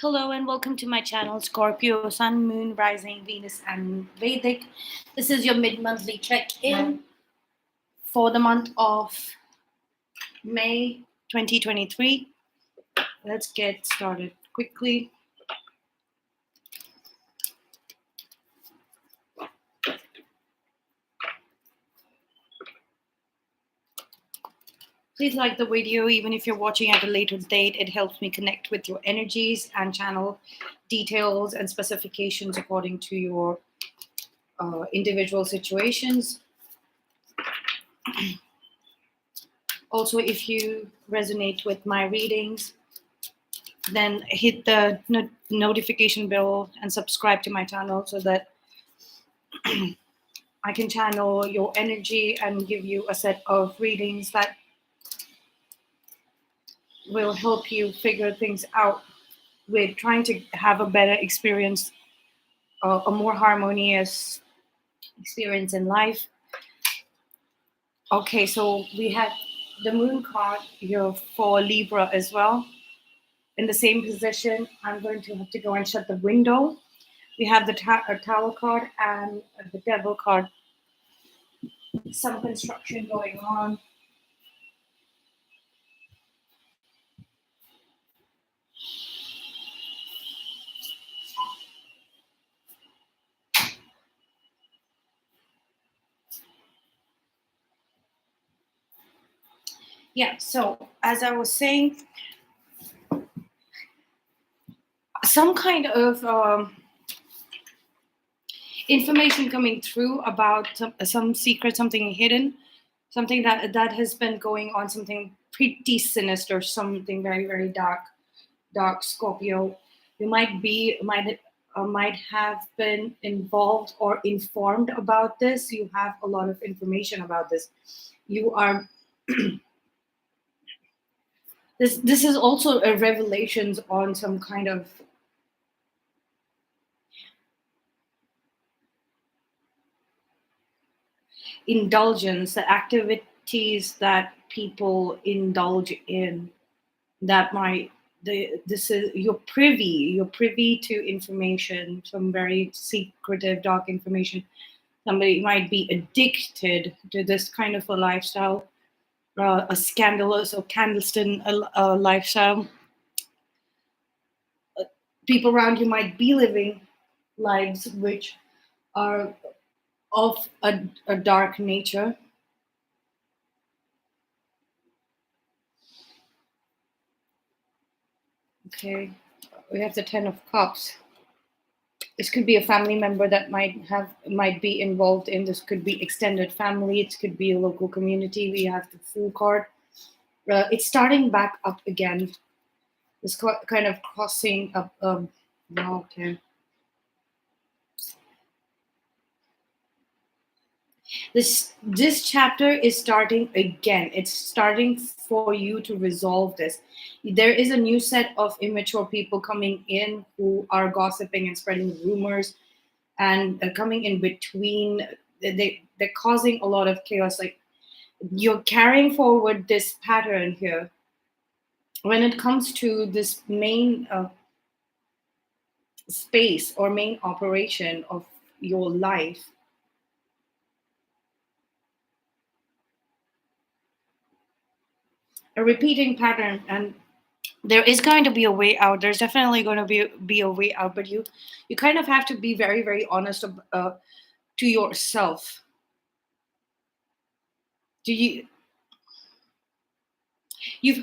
Hello and welcome to my channel Scorpio, Sun, Moon, Rising, Venus, and Vedic. This is your mid-monthly check-in for the month of May 2023. Let's get started quickly. Please like the video even if you're watching at a later date. It helps me connect with your energies and channel details and specifications according to your individual situations. Also, if you resonate with my readings, then hit the notification bell and subscribe to my channel so that I can channel your energy and give you a set of readings that will help you figure things out with trying to have a better experience, a more harmonious experience in life. Okay, so we had the moon card here for Libra as well. In the same position, I'm going to have to go and shut the window. We have the Tower card and the Devil card. Some construction going on. Yeah, so as I was saying, some kind of information coming through about some secret, something hidden, something that has been going on, something pretty sinister, something very, very dark, Scorpio. You might have been involved or informed about this. You have a lot of information about this. You are this is also a revelations on some kind of indulgence, the activities that people indulge in that might this is you're privy to information, some very secretive dark information. Somebody might be addicted to this kind of a lifestyle, a scandalous or clandestine lifestyle. People around you might be living lives which are of a dark nature. Okay, we have the Ten of Cups. This could be a family member that might be involved in this. Could be extended family. It could be a local community. We have the Fool card. It's starting back up again. It's kind of crossing up. Okay. This chapter is starting again. It's starting for you to resolve this. There is a new set of immature people coming in who are gossiping and spreading rumors and coming in between. They're causing a lot of chaos. Like, you're carrying forward this pattern here when it comes to this main space or main operation of your life. A repeating pattern, and there is going to be a way out. There's definitely going to be a way out, but you kind of have to be very, very honest to yourself. You've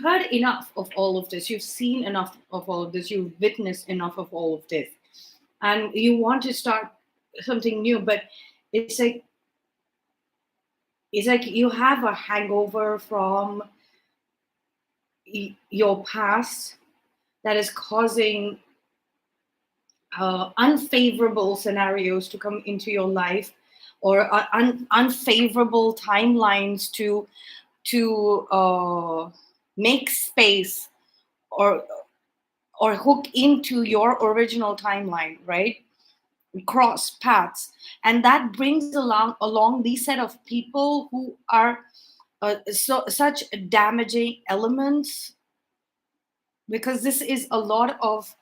heard enough of all of this, you've seen enough of all of this, you've witnessed enough of all of this, and you want to start something new, but it's like you have a hangover from your past that is causing unfavorable scenarios to come into your life, or unfavorable timelines to make space or hook into your original timeline, right? Cross paths, and that brings along these set of people who are such damaging elements, because this is a lot of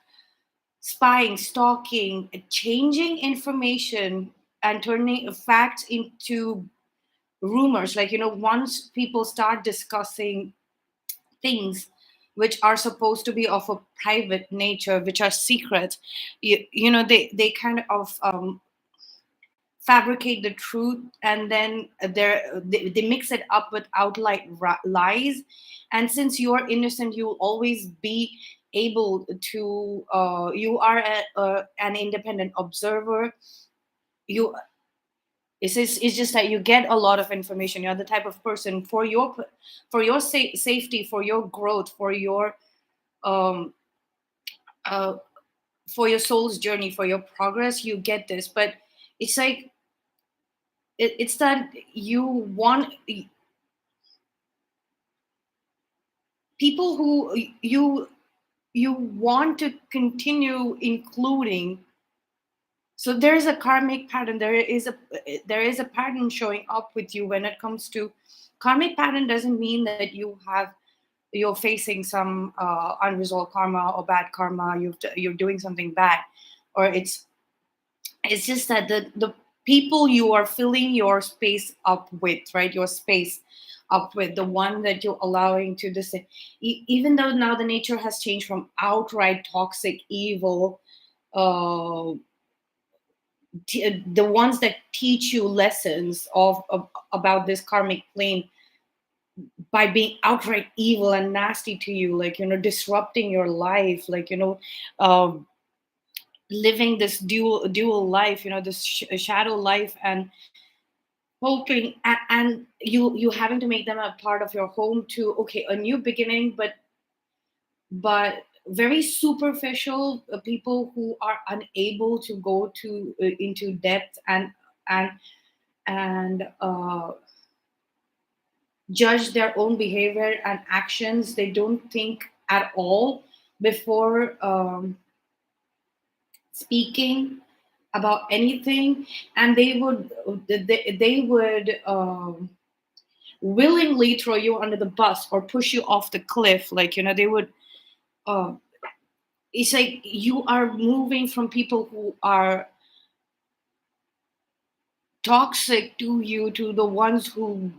spying, stalking, changing information and turning facts into rumors. Like, once people start discussing things which are supposed to be of a private nature, which are secret, they kind of fabricate the truth, and then they mix it up with outright lies. And since you're innocent, you'll always be able to you are an independent observer. You it's just that you get a lot of information. You're the type of person, for your safety, for your growth, um uh, for your soul's journey, for your progress, you get this. But it's like it's that you want people who you want to continue including. So there is a karmic pattern. There is a pattern showing up with you when it comes to karmic pattern. Doesn't mean that you're facing some unresolved karma or bad karma. You're doing something bad, or it's just that the people you are filling your space up with, right? Your space up with, the one that you're allowing to this, even though now the nature has changed from outright toxic evil, uh, the ones that teach you lessons of about this karmic plane by being outright evil and nasty to you, like, disrupting your life, like, um, living this dual life, this shadow life, and hoping, and you having to make them a part of your home to, okay, a new beginning. But very superficial people who are unable to go to into depth and and judge their own behavior and actions. They don't think at all before speaking about anything, and they would willingly throw you under the bus or push you off the cliff. Like, they would uh, it's like you are moving from people who are toxic to you to the ones who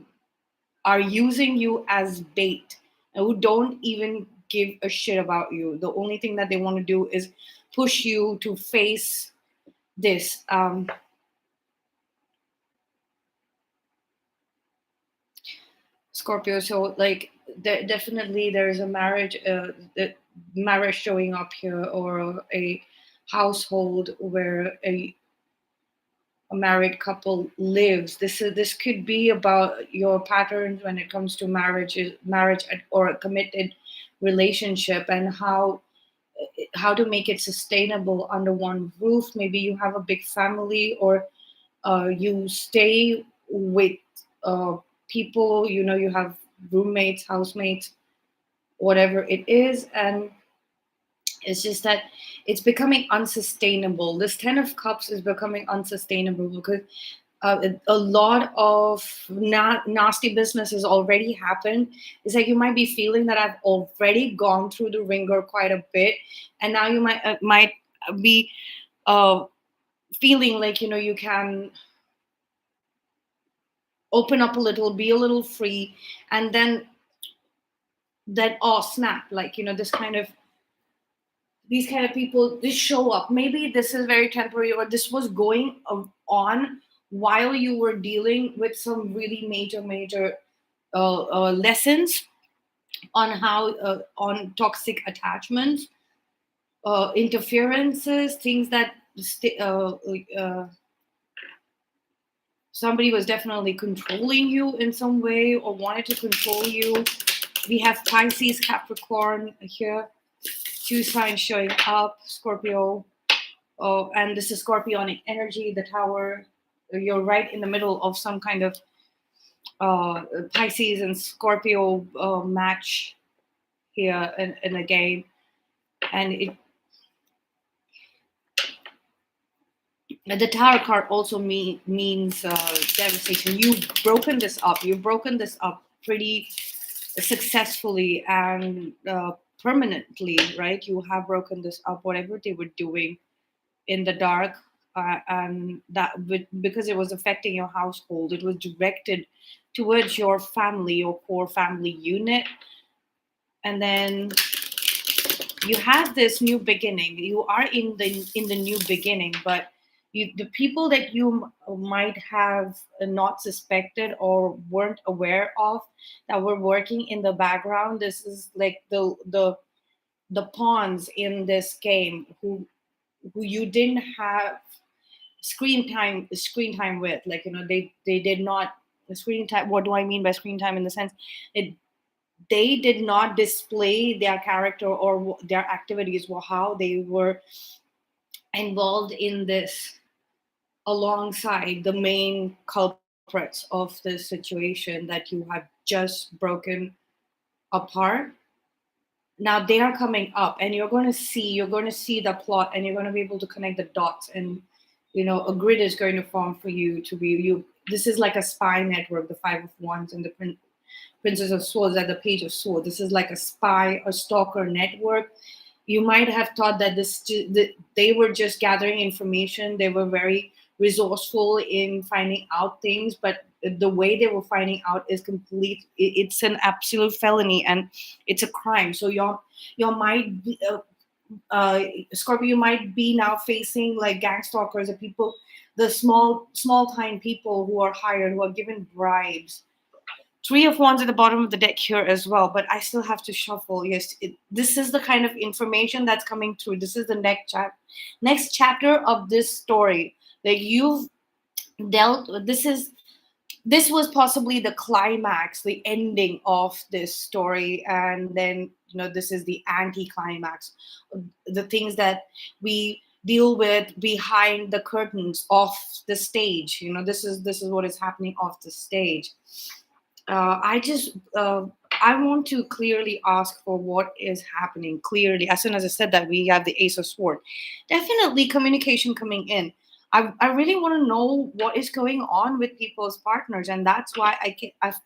are using you as bait, and who don't even give a shit about you. The only thing that they want to do is push you to face this. Scorpio. So, like, definitely there's a marriage showing up here, or a household where a married couple lives. This could be about your patterns when it comes to or a committed relationship, and how to make it sustainable under one roof. Maybe you have a big family, or you stay with uh, people, you have roommates, housemates, whatever it is. And it's just that it's becoming unsustainable. This 10 of cups is becoming unsustainable because a lot of nasty business has already happened. It's like you might be feeling that I've already gone through the ringer quite a bit, and now you might be uh, feeling like, you can open up a little, be a little free, and then that, oh snap, like, these kind of people, this show up. Maybe this is very temporary, or this was going on while you were dealing with some really major lessons on how on toxic attachments, interferences, things that somebody was definitely controlling you in some way, or wanted to control you. We have Pisces, Capricorn here, two signs showing up, Scorpio. Oh, and this is Scorpionic energy, the Tower. You're right in the middle of some kind of Pisces and Scorpio match here in a game. And the Tower card also means devastation. You've broken this up pretty successfully, and permanently, right? You have broken this up, whatever they were doing in the dark, and because it was affecting your household, it was directed towards your family, your core family unit. And then you have this new beginning. You are in the new beginning, but the people that you might have not suspected or weren't aware of, that were working in the background, this is like the pawns in this game, who you didn't have screen time with, like, they did not screen time. What do I mean by screen time? In the sense, it they did not display their character or their activities, or how they were involved in this alongside the main culprits of the situation that you have just broken apart. Now they are coming up, and you're going to see the plot, and you're going to be able to connect the dots, and a grid is going to form for you to be you. This is like a spy network, the Five of Wands and the Princess of Swords at the Page of Swords. This is like a spy, a stalker network. You might have thought that they were just gathering information. They were very resourceful in finding out things, but the way they were finding out is complete. It's an absolute felony, and it's a crime. So your might be, Scorpio, you might be now facing like gang stalkers, or people, the small time people who are hired, who are given bribes. Three of Wands at the bottom of the deck here as well, but I still have to shuffle. Yes, this is the kind of information that's coming through. This is the next chapter of this story that you've dealt with. This was possibly the climax, the ending of this story, and then this is the anti-climax, the things that we deal with behind the curtains of the stage. This is what is happening off the stage. I want to clearly ask for what is happening clearly. As soon as I said that, we have the Ace of Sword. Definitely communication coming in. I really want to know what is going on with people's partners, and that's why I've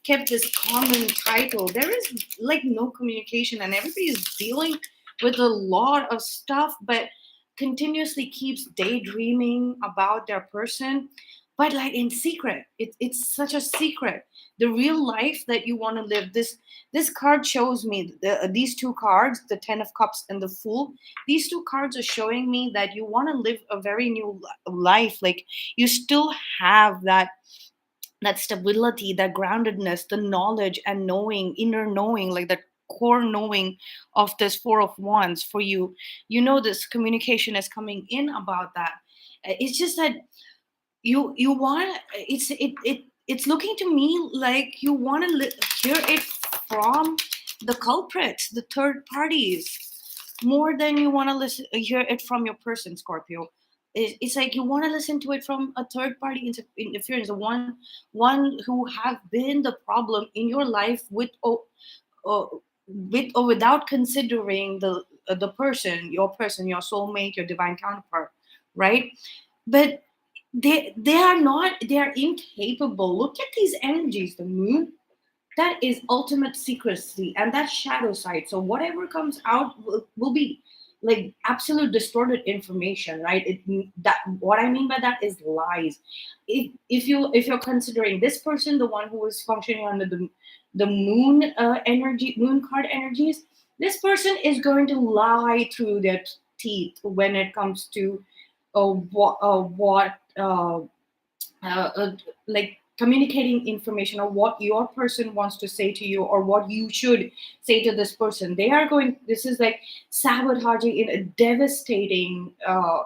kept this common title. There is like no communication, and everybody is dealing with a lot of stuff, but continuously keeps daydreaming about their person, but like in secret. It's such a secret. The real life that you want to live. This card shows me these two cards, the Ten of Cups and the Fool. These two cards are showing me that you want to live a very new life. Like, you still have that stability, that groundedness, the knowledge and knowing, inner knowing, like the core knowing of this Four of Wands for you. This communication is coming in about that. It's just that you want it's looking to me like you want to hear it from the culprits, the third parties, more than you want to hear it from your person, Scorpio. It's like you want to listen to it from a third party interference, the one who have been the problem in your life with or without considering the person, your soulmate, your divine counterpart, right? But they are incapable. Look at these energies. The Moon, that is ultimate secrecy, and that's shadow side. So whatever comes out will be like absolute distorted information, right? That what I mean by that is lies. If you're considering this person, the one who is functioning under the moon energy, moon card energies, this person is going to lie through their teeth when it comes to what like communicating information, or what your person wants to say to you, or what you should say to this person. They are going, this is like sabotaging in a devastating uh,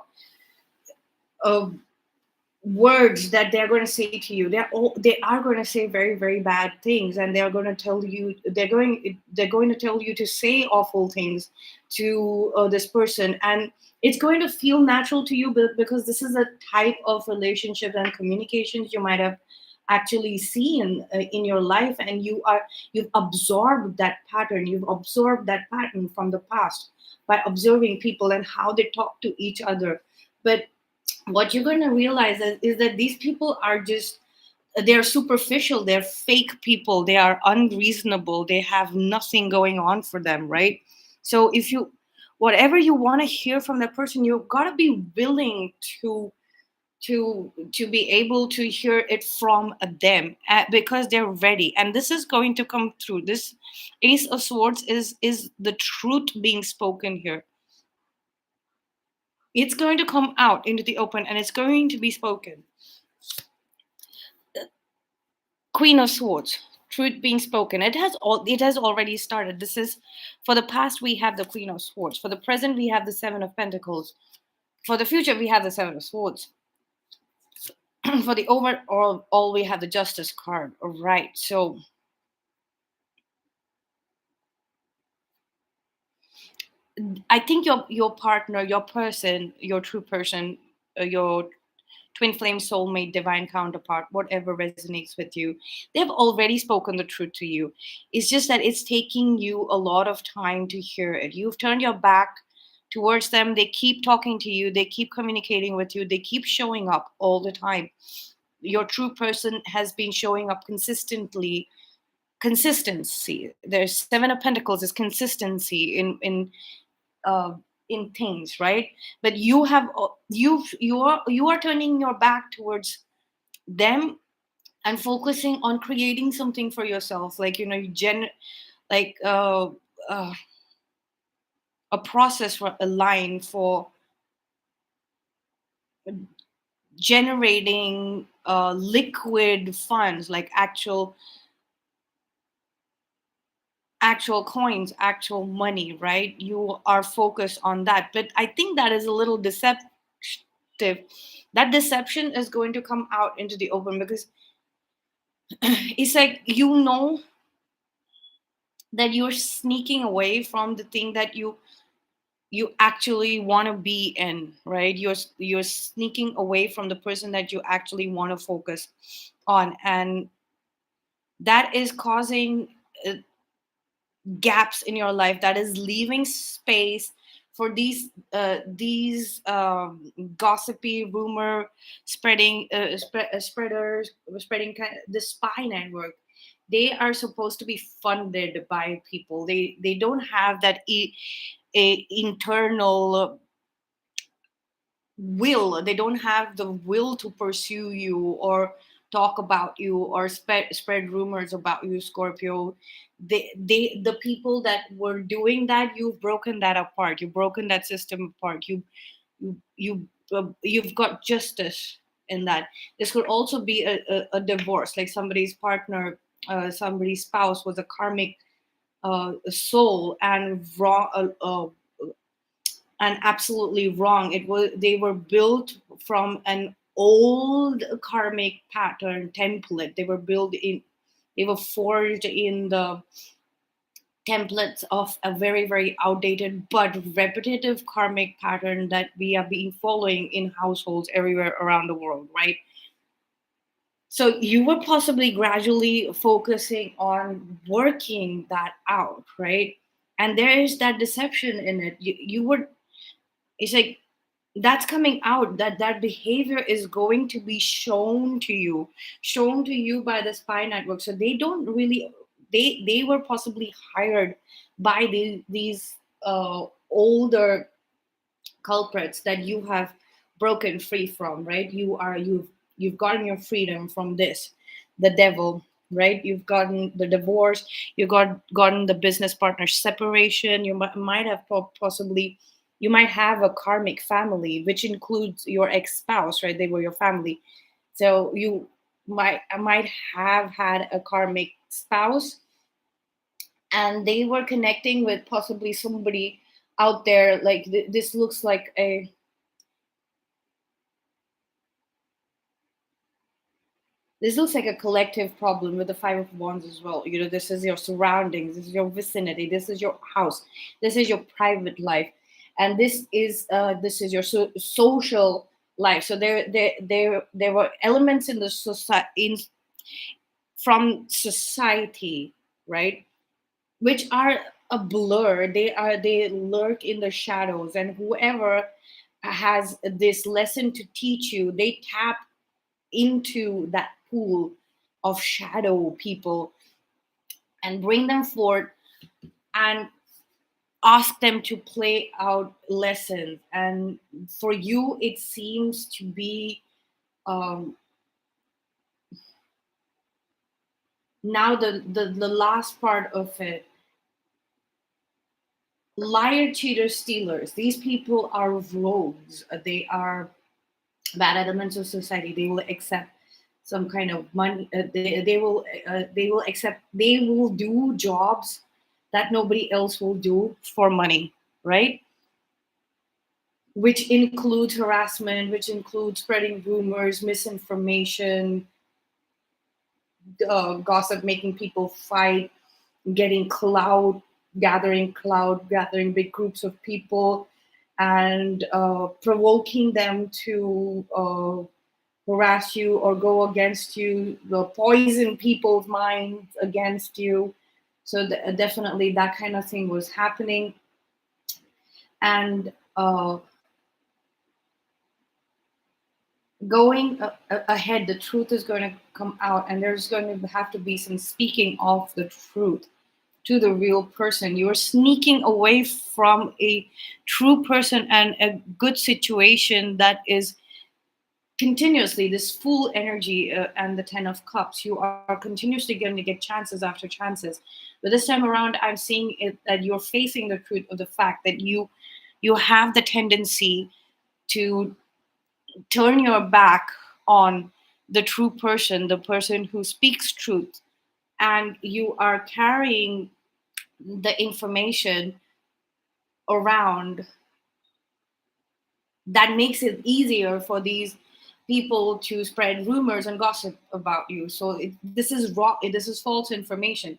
words that they're going to say to you. They are going to say very, very bad things, and they're going to tell you, they're going to tell you to say awful things to this person, and it's going to feel natural to you, because this is a type of relationship and communications you might have actually seen in your life, and you've absorbed that pattern. You've absorbed that pattern from the past by observing people and how they talk to each other. But what you're going to realize is that these people are just, they're superficial, they're fake people, they are unreasonable, they have nothing going on for them, right? So if you, whatever you want to hear from that person, you've got to be willing to be able to hear it from them, because they're ready. And this is going to come through. This Ace of Swords is the truth being spoken here. It's going to come out into the open, and it's going to be spoken. Queen of Swords, truth being spoken. It has already started. This is, for the past we have the Queen of Swords. For the present we have the Seven of Pentacles. For the future we have the Seven of Swords. For the overall, all we have the Justice card. All right. So I think your partner, your person, your true person, your twin flame, soulmate, divine counterpart, whatever resonates with you, they've already spoken the truth to you. It's just that it's taking you a lot of time to hear it. You've turned your back towards them. They keep talking to you. They keep communicating with you. They keep showing up all the time. Your true person has been showing up consistently. Consistency. There's Seven of Pentacles is consistency uh, in things, right? But you have you are turning your back towards them and focusing on creating something for yourself, like like uh, a process for a line for generating liquid funds, like actual coins, actual money, right? You are focused on that. But I think that is a little deceptive. That deception is going to come out into the open, because it's like, that you're sneaking away from the thing that you actually want to be in, right? You're sneaking away from the person that you actually want to focus on, and that is causing uh, gaps in your life, that is leaving space for these gossipy rumor spreaders, spreading the spy network. They are supposed to be funded by people. They don't have that internal will. They don't have the will to pursue you or talk about you or spread rumors about you, Scorpio. The people that were doing that, you've broken that apart. You've broken that system apart. You've got justice in that. This could also be a divorce, like somebody's partner, somebody's spouse was a karmic soul, and absolutely wrong. It was They were built from an old karmic pattern template. They were forged in the templates of a very, very outdated but repetitive karmic pattern that we have been following in households everywhere around the world, right? So you were possibly gradually focusing on working that out, right? And there is that deception in it. You were It's like, that's coming out, that behavior is going to be shown to you by the spy network. So they don't really, they were possibly hired by these older culprits that you have broken free from, right? You've gotten your freedom from this, the devil, right? You've gotten the divorce, gotten the business partner separation. You might have possibly, you might have a karmic family, which includes your ex-spouse, right? They were your family. So you might have had a karmic spouse, and they were connecting with possibly somebody out there. Like this looks like a collective problem with the Five of Wands as well. This is your surroundings, this is your vicinity, this is your house, this is your private life, and this is your social life. So there were elements in the society, from society, right, which are a blur. They lurk in the shadows, and whoever has this lesson to teach you, they tap into that pool of shadow people and bring them forth, and ask them to play out lessons. And for you, it seems to be um, now the last part of it. Liar, cheaters, stealers. These people are rogues. They are bad elements of society. They will accept some kind of money. They will do jobs that nobody else will do for money, right? Which includes harassment, which includes spreading rumors, misinformation, gossip, making people fight, getting cloud, gathering big groups of people, and provoking them to harass you or go against you, poison people's minds against you. So definitely that kind of thing was happening. And going ahead, the truth is going to come out, and there's going to have to be some speaking of the truth to the real person. You're sneaking away from a true person and a good situation that is continuously this full energy, and the 10 of cups. You are continuously going to get chances after chances, but this time around I'm seeing it that you're facing the truth of the fact that you have the tendency to turn your back on the true person, the person who speaks truth, and you are carrying the information around that makes it easier for these people to spread rumors and gossip about you. So this is raw. This is false information.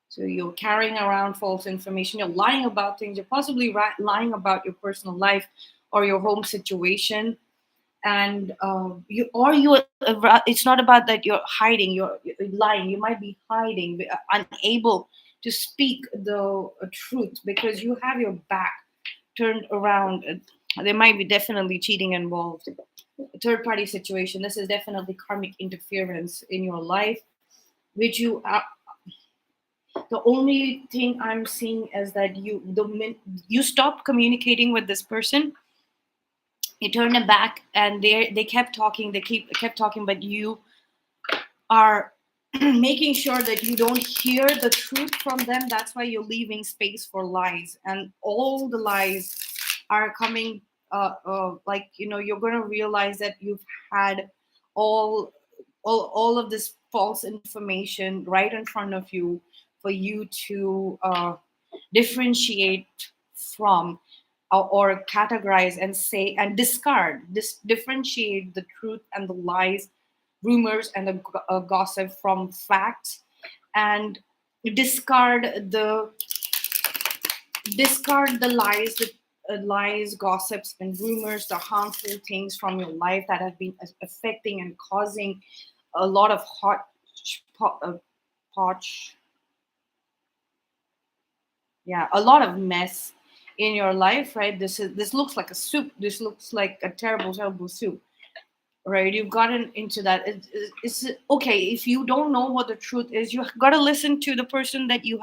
So you're carrying around false information. You're lying about things. You're possibly lying about your personal life or your home situation. And it's not about that you're hiding. You're lying. You might be hiding, unable to speak the truth because you have your back turned around. There might be definitely cheating involved. A third party situation. This is definitely karmic interference in your life, which you are. The only thing I'm seeing is that you stop communicating with this person. You turn them back, and they kept talking. Kept talking, but you are making sure that you don't hear the truth from them. That's why you're leaving space for lies, and all the lies are coming. Like you're going to realize that you've had all all of this false information right in front of you for you to differentiate from, or categorize and say and differentiate the truth and the lies, rumors and the gossip from facts, and discard the lies, lies, gossips, and rumors, the harmful things from your life that have been affecting and causing a lot of potch, yeah, a lot of mess in your life, right? This looks like a soup. This looks like a terrible soup, right? You've gotten into that. It's okay if you don't know what the truth is. You got to listen to the person that you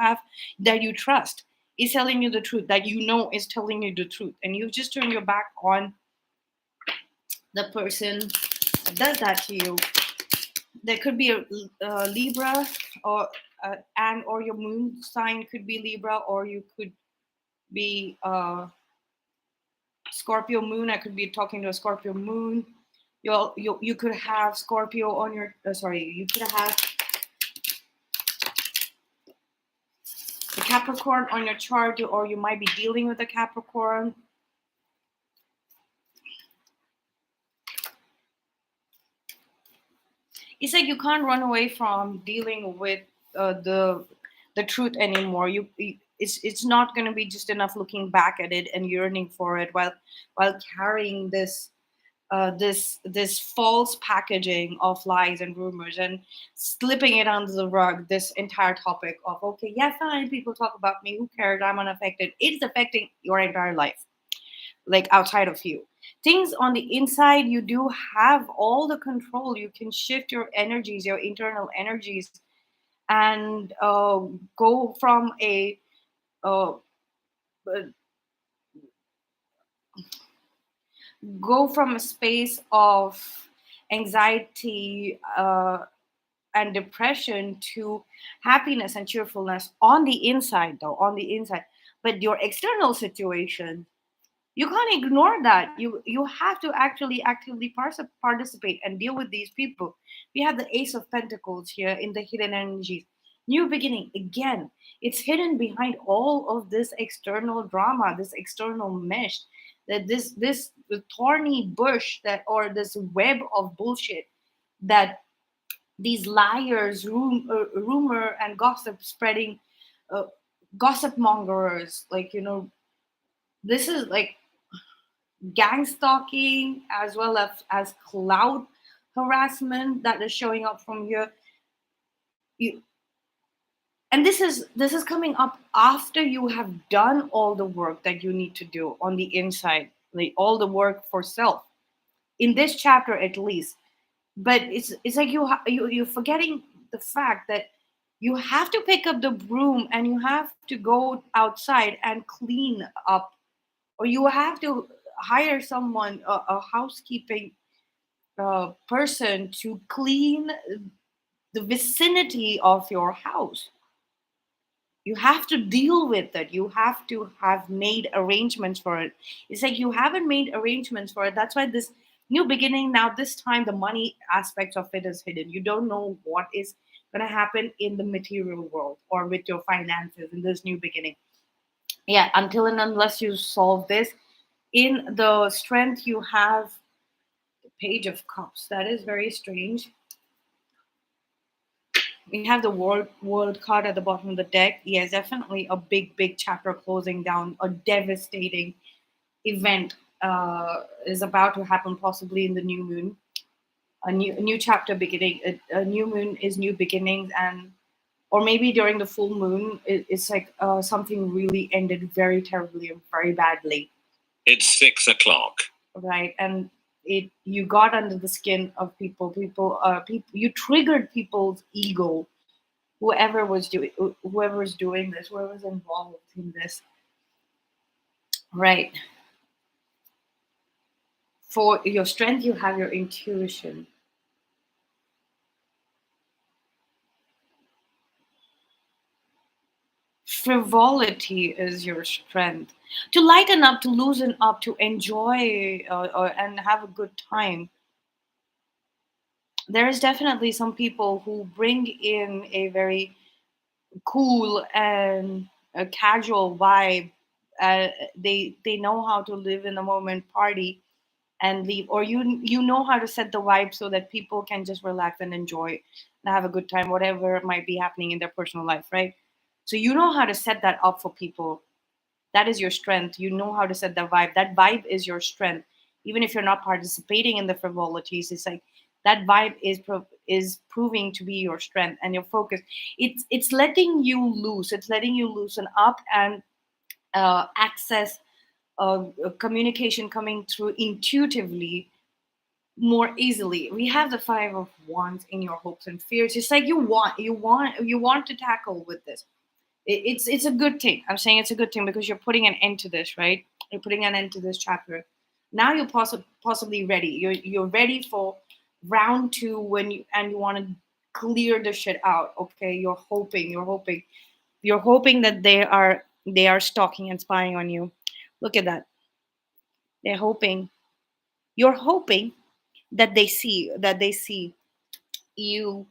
trust is telling you the truth, that is telling you the truth, and you just turn your back on the person that does that to you. There could be a Libra, or and or your moon sign could be Libra, or you could be Scorpio moon. I could be talking to a Scorpio moon. You could have Scorpio on your you could have a Capricorn on your chart, or you might be dealing with a Capricorn. It's like you can't run away from dealing with the truth anymore. It's not going to be just enough looking back at it and yearning for it while carrying this false packaging of lies and rumors and slipping it under the rug. This entire topic of, okay, yeah, fine, people talk about me, who cares, I'm unaffected. It's affecting your entire life, like outside of you. Things on the inside, you do have all the control. You can shift your energies, your internal energies, and go from a uh, uh, go from a space of anxiety and depression to happiness and cheerfulness on the inside, though, on the inside. But your external situation, you can't ignore that. You have to actually actively participate and deal with these people. We have the Ace of Pentacles here in the hidden energies. New beginning again. It's hidden behind all of this external drama, this external mesh, that this thorny bush, that, or this web of bullshit, that these liars, rumor and gossip spreading, uh, gossip mongers, like, this is like gang stalking, as well as cloud harassment that is showing up from here. You, and this is coming up after you have done all the work that you need to do on the inside, like all the work for self, in this chapter at least. But it's like you're forgetting the fact that you have to pick up the broom and you have to go outside and clean up, or you have to hire someone, a housekeeping person, to clean the vicinity of your house. You have to deal with it. You have to have made arrangements for it. It's like you haven't made arrangements for it. That's why this new beginning, now this time the money aspect of it is hidden. You don't know what is going to happen in the material world or with your finances in this new beginning. Yeah, until and unless you solve this. In the strength, you have the Page of Cups. That is very strange. We have the world card at the bottom of the deck. Yes, definitely a big chapter closing down. A devastating event is about to happen, possibly in the new moon. A new chapter beginning. A new moon is new beginnings, and or maybe during the full moon, it's like something really ended very terribly and very badly. It's 6 o'clock. Right, and you got under the skin of people, you triggered people's ego, whoever's doing this, whoever's involved in this. Right. For your strength, you have your intuition. Frivolity is your strength. To lighten up, to loosen up, to enjoy, and have a good time. There is definitely some people who bring in a very cool and a casual vibe. They know how to live in the moment, party, and leave, or you know how to set the vibe so that people can just relax and enjoy and have a good time, whatever might be happening in their personal life, right? So you know how to set that up for people. That is your strength. You know how to set the vibe. That vibe is your strength. Even if you're not participating in the frivolities, it's like that vibe is proving to be your strength and your focus. It's letting you loose. It's letting you loosen up and access communication coming through intuitively more easily. We have the Five of Wands in your hopes and fears. It's like you want to tackle with this. It's a good thing. I'm saying it's a good thing because you're putting an end to this, right? You're putting an end to this chapter. Now you're possibly ready. You're ready for round two, when you want to clear the shit out. Okay, you're hoping that they are stalking and spying on you. Look at that. They're hoping. You're hoping that they see you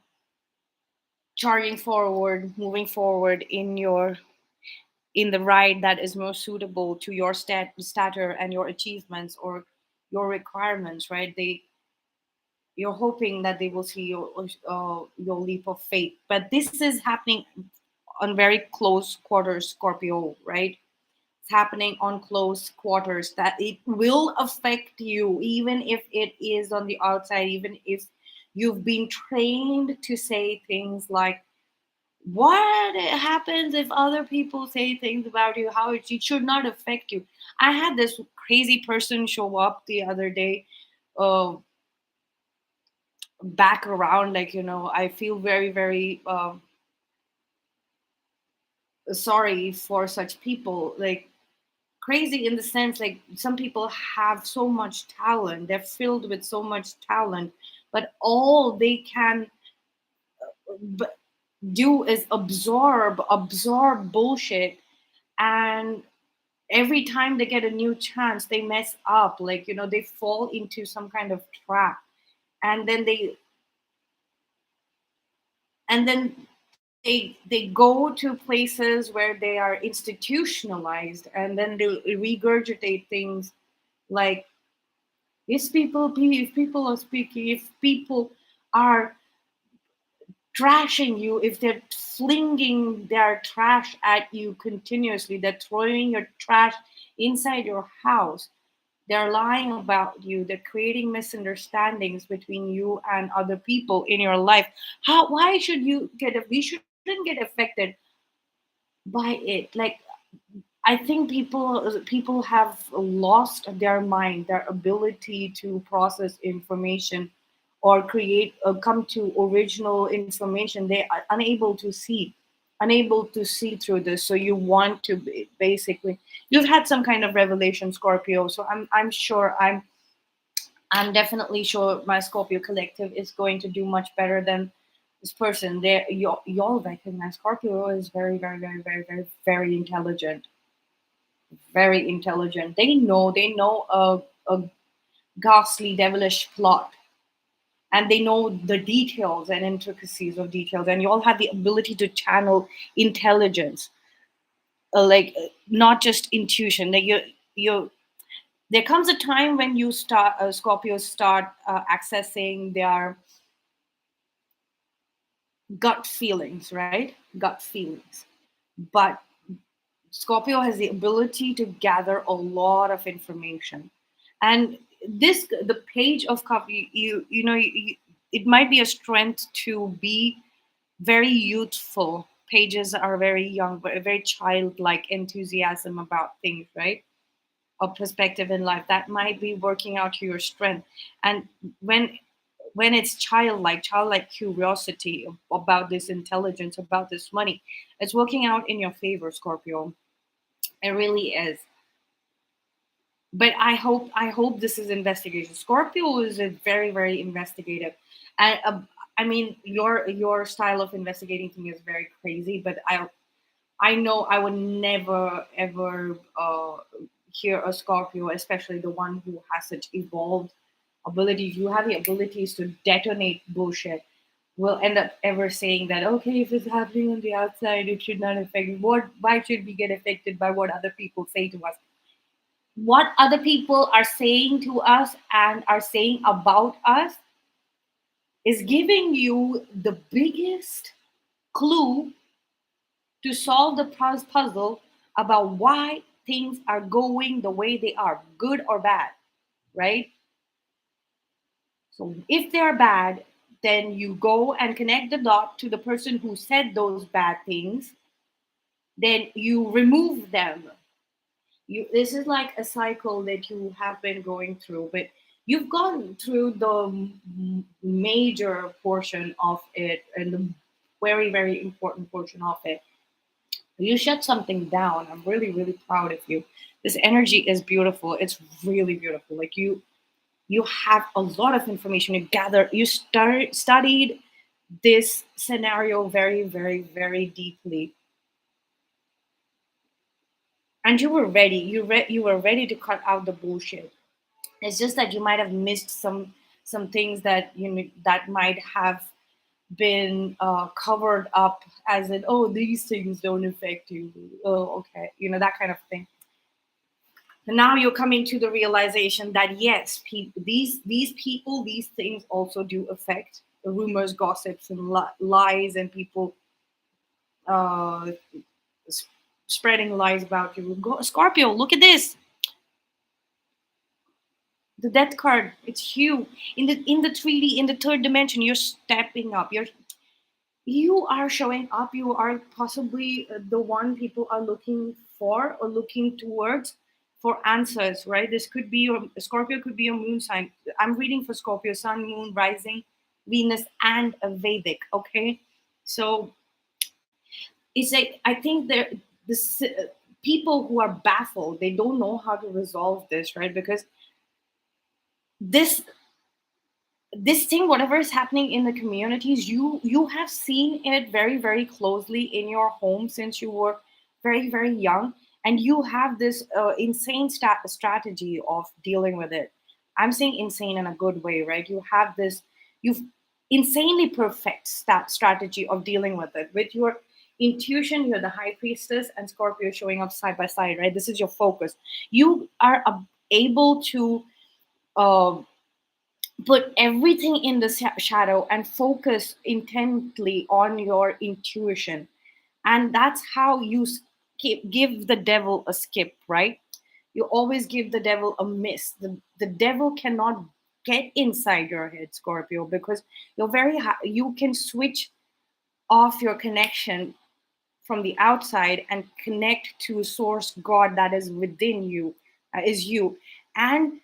charging forward, moving forward in the ride that is most suitable to your stature and your achievements or your requirements, right? You're hoping that they will see your leap of faith, but this is happening on very close quarters, Scorpio, right? It's happening on close quarters, that it will affect you, even if it is on the outside, even if you've been trained to say things like, what happens if other people say things about you, how it should not affect you. I had this crazy person show up the other day, uh, back around, like, I feel very, very sorry for such people. Like, crazy in the sense, like, some people have so much talent, they're filled with so much talent, but all they can b- do is absorb bullshit. And every time they get a new chance, they mess up, like, they fall into some kind of trap. And then they go to places where they are institutionalized, and then they regurgitate things like, if people are speaking, if people are trashing you, if they're flinging their trash at you continuously, they're throwing your trash inside your house, they're lying about you, they're creating misunderstandings between you and other people in your life, why should you get we shouldn't get affected by it. Like, I think people have lost their mind, their ability to process information or create come to original information. They are unable to see through this. So you want to basically, you've had some kind of revelation, Scorpio. So I'm sure I'm definitely sure my Scorpio collective is going to do much better than this person. There, y'all recognize Scorpio is very, very, very, very, very, very intelligent, very intelligent. They know a ghastly, devilish plot, and they know the details and intricacies of details. And you all have the ability to channel intelligence, not just intuition. Like, you there comes a time when you start Scorpios start accessing their gut feelings, right? Gut feelings. But Scorpio has the ability to gather a lot of information. And the page of cup, it might be a strength to be very youthful. Pages are very young, but a very childlike enthusiasm about things, right? A perspective in life that might be working out to your strength. And when it's childlike curiosity about this intelligence, about this money, it's working out in your favor, Scorpio. It really is. But I hope this is investigation. Scorpio is a very, very investigative. And I mean, your style of investigating thing is very crazy, but I know I would never ever hear a Scorpio, especially the one who has such evolved abilities. You have the abilities to detonate bullshit. Will end up ever saying that, okay, if it's happening on the outside, it should not affect what. Why should we get affected by what other people say to us? What other people are saying to us and are saying about us is giving you the biggest clue to solve the puzzle about why things are going the way they are, good or bad, right? So if they're bad, then you go and connect the dot to the person who said those bad things, then you remove them. This is like a cycle that you have been going through, but you've gone through the major portion of it, and the very, very important portion of it. You shut something down. I'm really, really proud of you. This energy is beautiful. It's really beautiful. Like, you have a lot of information you gather. You studied this scenario very, very, very deeply, and you were ready. You were ready to cut out the bullshit. It's just that you might have missed some things that that might have been covered up, as in, oh, these things don't affect you. Oh, okay, that kind of thing. And now you're coming to the realization that yes, these people, these things also do affect the rumors, gossips, and lies, and people uh, s- spreading lies about you. Scorpio, look at this. The death card, it's you in the 3D, in the third dimension. You're stepping up. You are showing up. You are possibly the one people are looking for or looking towards for answers, right? This could be your Scorpio, could be your moon sign. I'm reading for Scorpio, sun, moon, rising, Venus, and a Vedic. Okay, so it's like, I think this. people who are baffled, they don't know how to resolve this, right? Because this this thing, whatever is happening in the communities, you have seen it very, very closely in your home since you were very, very young, and you have this insane strategy of dealing with it. I'm saying insane in a good way, right? You have this, you've insanely perfect strategy of dealing with it with your intuition. You're the high priestess and Scorpio showing up side by side, right? This is your focus. You are able to um put everything in the shadow and focus intently on your intuition, and that's how you give the devil a skip, right? You always give the devil a miss. The devil cannot get inside your head, Scorpio, because you're very you can switch off your connection from the outside and connect to source god that is within you, is you, and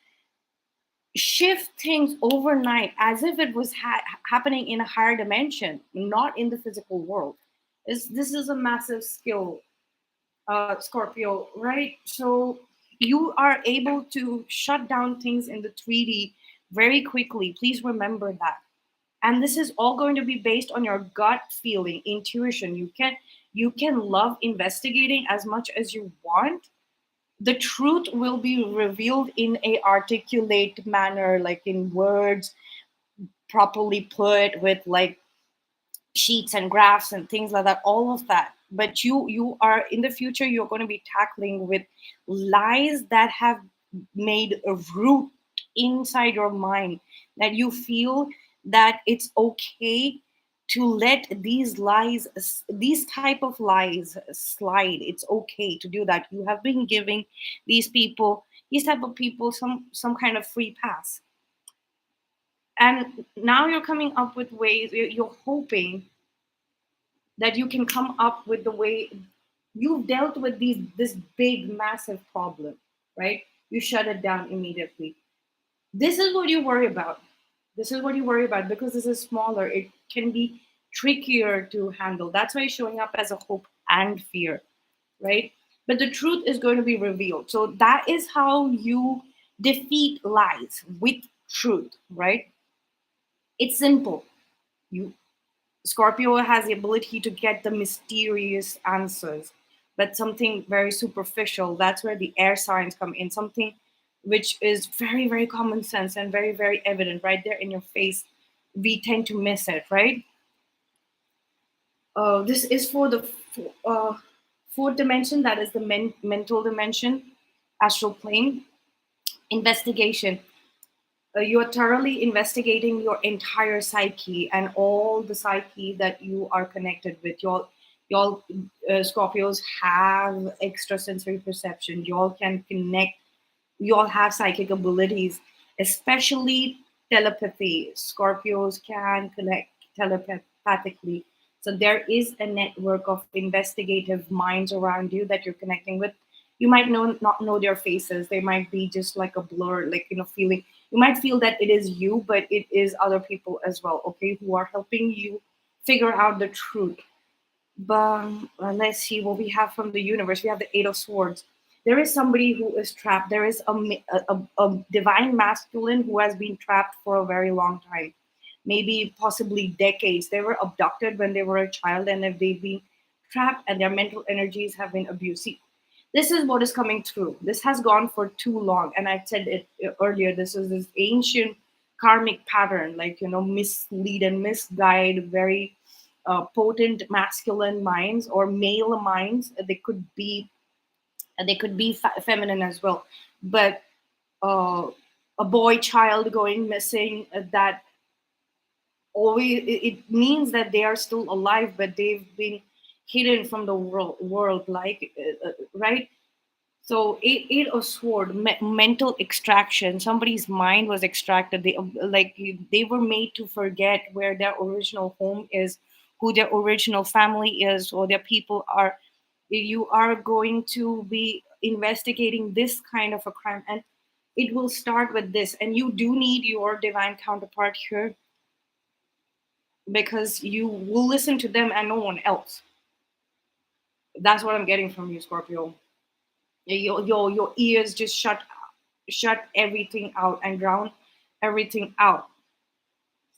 shift things overnight as if it was happening in a higher dimension, not in the physical world. This is a massive skill, Scorpio, right? So you are able to shut down things in the 3D very quickly. Please remember that. And this is all going to be based on your gut feeling, intuition. You can love investigating as much as you want. The truth will be revealed in a articulate manner, like in words properly put with like sheets and graphs and things like that, all of that. But you are in the future, you're going to be tackling with lies that have made a root inside your mind, that you feel that it's okay to let these lies, these type of lies slide. It's okay to do that. You have been giving these people, these type of people, some kind of free pass, and now you're coming up with ways. You're hoping that you can come up with the way you've dealt with this big massive problem, right? You shut it down immediately. This is what you worry about. This is what you worry about, because this is smaller, it can be trickier to handle. That's why it's showing up as a hope and fear, right? But the truth is going to be revealed. So that is how you defeat lies with truth, right? It's simple. You Scorpio has the ability to get the mysterious answers, but something very superficial. That's where the air signs come in. Something which is very, very common sense and very, very evident right there in your face. We tend to miss it, right? This is for the fourth dimension, that is the mental dimension, astral plane. Investigation. You are thoroughly investigating your entire psyche and all the psyche that you are connected with. Y'all Scorpios have extrasensory perception. Y'all can connect. Y'all have psychic abilities, especially telepathy. Scorpios can connect telepathically. So there is a network of investigative minds around you that you're connecting with. You might not know their faces. They might be just like a blur, like, feeling. You might feel that it is you, but it is other people as well, okay, who are helping you figure out the truth. But let's see what we have from the universe. We have the Eight of Swords. There is somebody who is trapped. There is a divine masculine who has been trapped for a very long time, maybe possibly decades. They were abducted when they were a child, and if they've been trapped and their mental energies have been abused. See, this is what is coming through. This has gone for too long, and I said it earlier. This is this ancient karmic pattern, like, mislead and misguide very potent masculine minds or male minds. They could be feminine as well, but uh, a boy child going missing, that always it means that they are still alive, but they've been hidden from the world, like, right? So eight of sword, mental extraction. Somebody's mind was extracted. They were made to forget where their original home is, who their original family is, or their people are. You are going to be investigating this kind of a crime, and it will start with this. And you do need your divine counterpart here, because you will listen to them and no one else. That's what I'm getting from you, Scorpio. Your ears just shut everything out and drown everything out.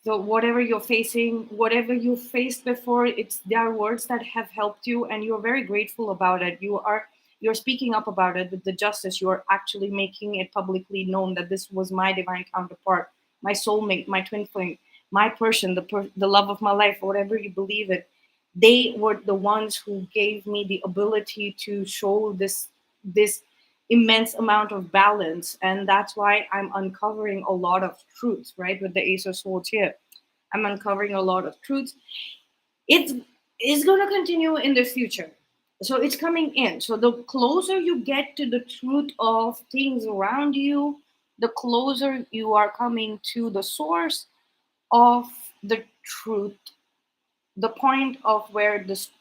So whatever you're facing, whatever you faced before, it's there are words that have helped you, and you're very grateful about it. You're speaking up about it with the justice. You're actually making it publicly known that this was my divine counterpart, my soulmate, my twin flame, my person, the love of my life, whatever you believe it. They were the ones who gave me the ability to show this immense amount of balance, and that's why I'm uncovering a lot of truths, right? With the Ace of Swords here, I'm uncovering a lot of truths. It's going to continue in the future, so it's coming in. So the closer you get to the truth of things around you, the closer you are coming to the source of the truth, the point of where this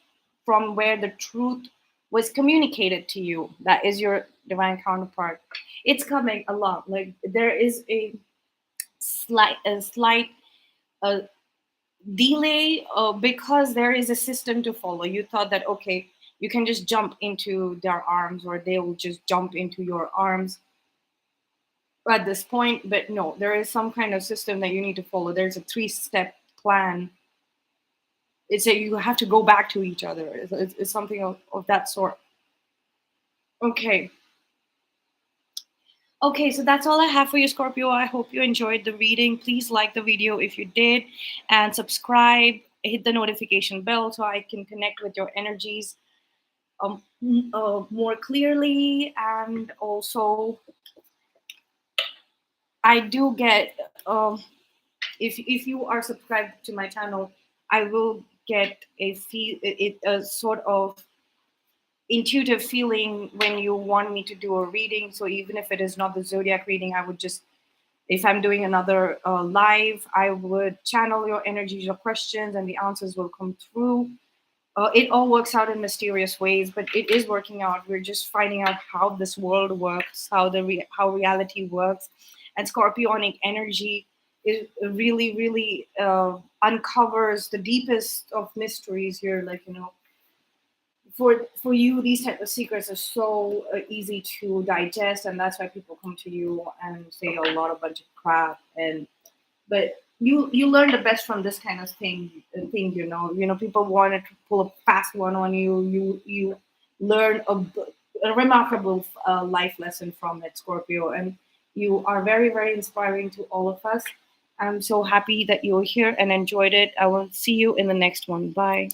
from where the truth was communicated to you, that is your divine counterpart. It's coming along. Like there is a slight uh, delay, because there is a system to follow. You thought that okay, you can just jump into their arms, or they will just jump into your arms at this point, but no, there is some kind of system that you need to follow. There's a 3-step plan. It's a you have to go back to each other. It's something of that sort. Okay. Okay, so that's all I have for you, Scorpio. I hope you enjoyed the reading. Please like the video if you did, and subscribe, hit the notification bell so I can connect with your energies more clearly. And also, I do get, if you are subscribed to my channel, I will get a sort of intuitive feeling when you want me to do a reading. So even if it is not the zodiac reading, I would just, if I'm doing another live, I would channel your energies, your questions, and the answers will come through. It all works out in mysterious ways, but it is working out. We're just finding out how this world works, how reality works, and Scorpionic energy is really uncovers the deepest of mysteries here. Like for you, these type of secrets are so easy to digest, and that's why people come to you and say a lot of bunch of crap. And but you learn the best from this kind of thing. People wanted to pull a fast one on you. You learn a remarkable life lesson from it, Scorpio, and you are very inspiring to all of us. I'm so happy that you're here and enjoyed it. I will see you in the next one. Bye.